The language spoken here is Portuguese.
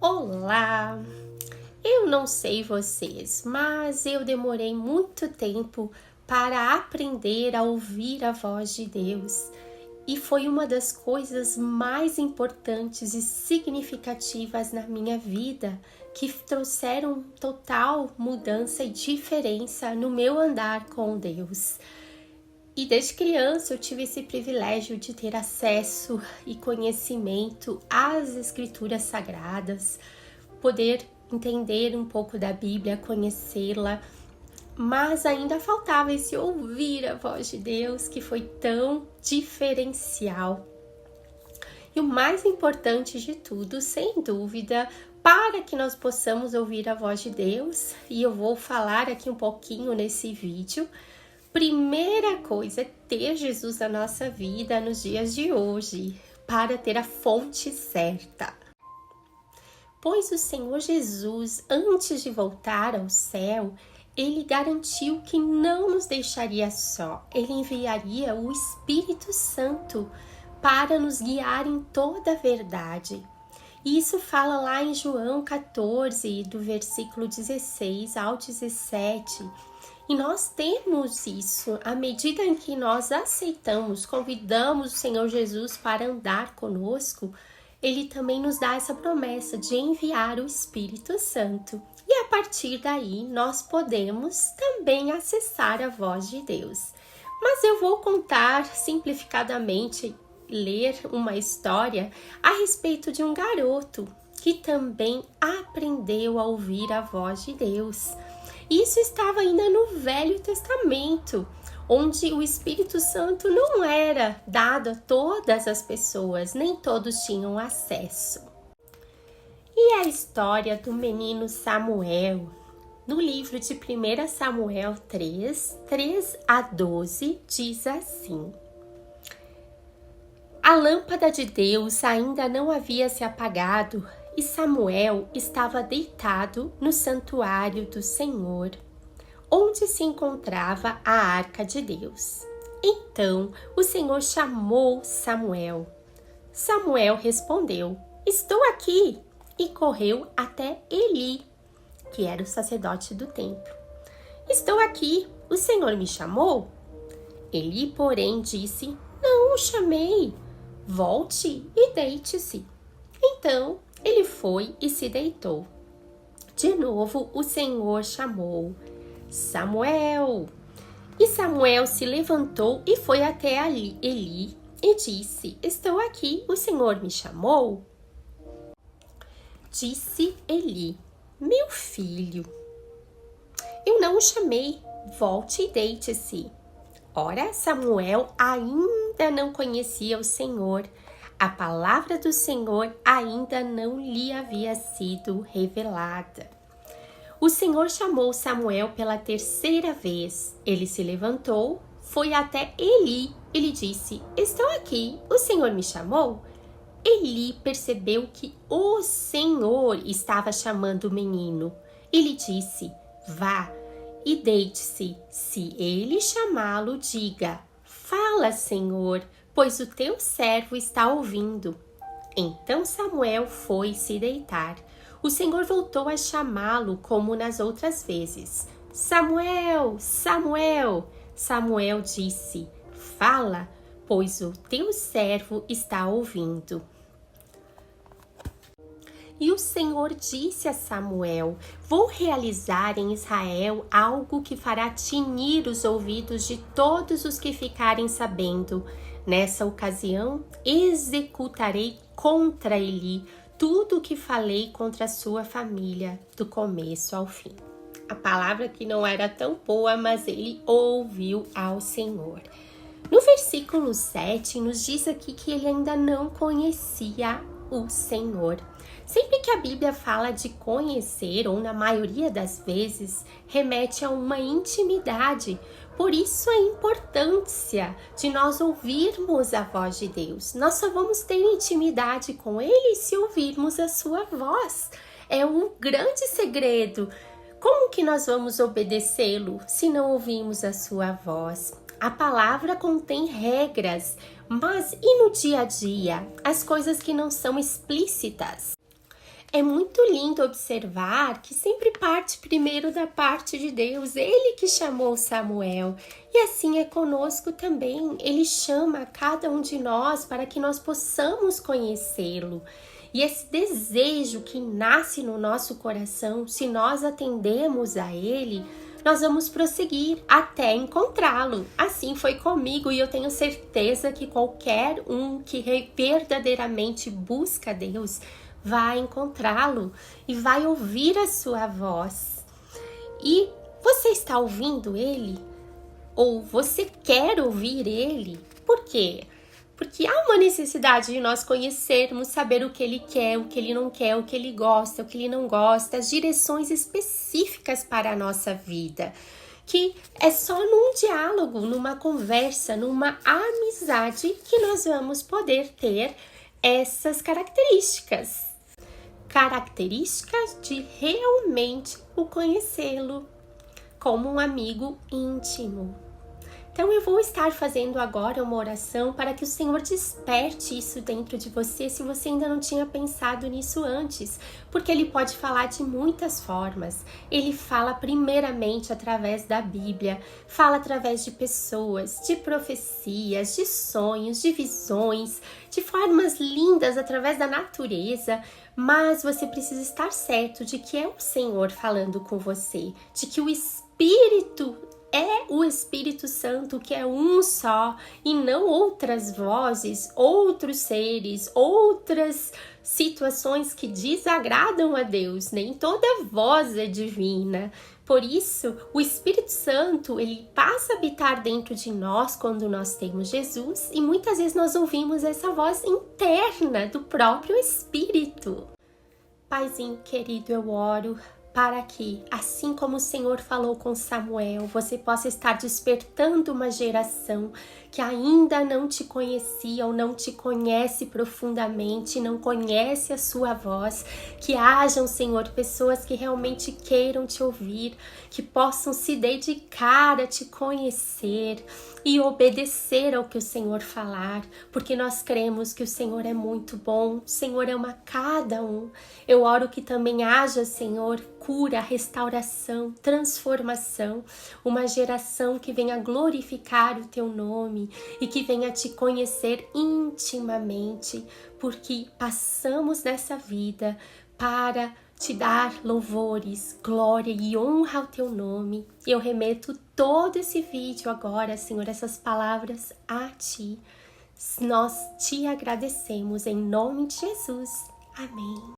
Olá! Eu não sei vocês, mas eu demorei muito tempo para aprender a ouvir a voz de Deus. E foi uma das coisas mais importantes e significativas na minha vida, que trouxeram total mudança e diferença no meu andar com Deus. E desde criança eu tive esse privilégio de ter acesso e conhecimento às escrituras sagradas, poder entender um pouco da Bíblia, conhecê-la, mas ainda faltava esse ouvir a voz de Deus, que foi tão diferencial. E o mais importante de tudo, sem dúvida, para que nós possamos ouvir a voz de Deus, e eu vou falar aqui um pouquinho nesse vídeo, primeira coisa é ter Jesus na nossa vida nos dias de hoje, para ter a fonte certa. Pois o Senhor Jesus, antes de voltar ao céu, ele garantiu que não nos deixaria só. Ele enviaria o Espírito Santo para nos guiar em toda a verdade. E isso fala lá em João 14, do versículo 16 ao 17. E nós temos isso à medida em que nós aceitamos, convidamos o Senhor Jesus para andar conosco, ele também nos dá essa promessa de enviar o Espírito Santo. E a partir daí nós podemos também acessar a voz de Deus. Mas eu vou contar simplificadamente, ler uma história a respeito de um garoto que também aprendeu a ouvir a voz de Deus. Isso estava ainda no Velho Testamento, onde o Espírito Santo não era dado a todas as pessoas, nem todos tinham acesso. E a história do menino Samuel, no livro de 1 Samuel 3 a 12, diz assim: A lâmpada de Deus ainda não havia se apagado, e Samuel estava deitado no santuário do Senhor, onde se encontrava a arca de Deus. Então o Senhor chamou Samuel. Samuel respondeu: Estou aqui, e correu até Eli, que era o sacerdote do templo. Estou aqui, o Senhor me chamou? Eli, porém, disse: Não o chamei, volte e deite-se. Então ele foi e se deitou. De novo o Senhor chamou: Samuel! E Samuel se levantou e foi até Eli e disse: Estou aqui, o Senhor me chamou? Disse Eli: Meu filho, eu não o chamei, volte e deite-se. Ora, Samuel ainda não conhecia o Senhor. A palavra do Senhor ainda não lhe havia sido revelada. O Senhor chamou Samuel pela terceira vez. Ele se levantou, foi até Eli e lhe disse: Estou aqui, o Senhor me chamou? Eli percebeu que o Senhor estava chamando o menino. Ele disse: Vá e deite-se. Se ele chamá-lo, diga: Fala, Senhor, pois o teu servo está ouvindo. Então Samuel foi se deitar. O Senhor voltou a chamá-lo como nas outras vezes. Samuel, Samuel! Samuel disse: Fala, pois o teu servo está ouvindo. E o Senhor disse a Samuel: Vou realizar em Israel algo que fará tinir os ouvidos de todos os que ficarem sabendo. Nessa ocasião, executarei contra Eli tudo o que falei contra a sua família, do começo ao fim. A palavra que não era tão boa, mas ele ouviu ao Senhor. No versículo 7, nos diz aqui que ele ainda não conhecia o Senhor. Sempre que a Bíblia fala de conhecer, ou na maioria das vezes, remete a uma intimidade. Por isso a importância de nós ouvirmos a voz de Deus. Nós só vamos ter intimidade com Ele se ouvirmos a sua voz. É um grande segredo. Como que nós vamos obedecê-lo se não ouvirmos a sua voz? A palavra contém regras, mas e no dia a dia? As coisas que não são explícitas? é muito lindo observar que sempre parte primeiro da parte de Deus, Ele que chamou Samuel. E assim é conosco também, Ele chama cada um de nós para que nós possamos conhecê-lo. E esse desejo que nasce no nosso coração, se nós atendemos a Ele, nós vamos prosseguir até encontrá-lo. Assim foi comigo e eu tenho certeza que qualquer um que verdadeiramente busca Deus vai encontrá-lo e vai ouvir a sua voz. E você está ouvindo Ele? Ou você quer ouvir Ele? Por quê? Porque há uma necessidade de nós conhecermos, saber o que Ele quer, o que Ele não quer, o que Ele gosta, o que Ele não gosta, as direções específicas para a nossa vida. Que é só num diálogo, numa conversa, numa amizade que nós vamos poder ter essas características. Características de realmente o conhecê-lo como um amigo íntimo. Então eu vou estar fazendo agora uma oração para que o Senhor desperte isso dentro de você, se você ainda não tinha pensado nisso antes, porque Ele pode falar de muitas formas. Ele fala primeiramente através da Bíblia, fala através de pessoas, de profecias, de sonhos, de visões, de formas lindas através da natureza, mas você precisa estar certo de que é o Senhor falando com você, de que o Espírito é o Espírito Santo, que é um só, e não outras vozes, outros seres, outras situações que desagradam a Deus. Nem toda voz é divina. Por isso, o Espírito Santo, ele passa a habitar dentro de nós quando nós temos Jesus, e muitas vezes nós ouvimos essa voz interna do próprio Espírito. Paizinho querido, eu oro para que, assim como o Senhor falou com Samuel, você possa estar despertando uma geração que ainda não te conhecia ou não te conhece profundamente, não conhece a sua voz, que hajam, Senhor, pessoas que realmente queiram te ouvir, que possam se dedicar a te conhecer e obedecer ao que o Senhor falar, porque nós cremos que o Senhor é muito bom, o Senhor ama cada um. Eu oro que também haja, Senhor, cura, restauração, transformação, uma geração que venha glorificar o teu nome e que venha te conhecer intimamente, porque passamos nessa vida para te dar louvores, glória e honra ao teu nome. Eu remeto todo esse vídeo agora, Senhor, essas palavras a ti. Nós te agradecemos em nome de Jesus. Amém.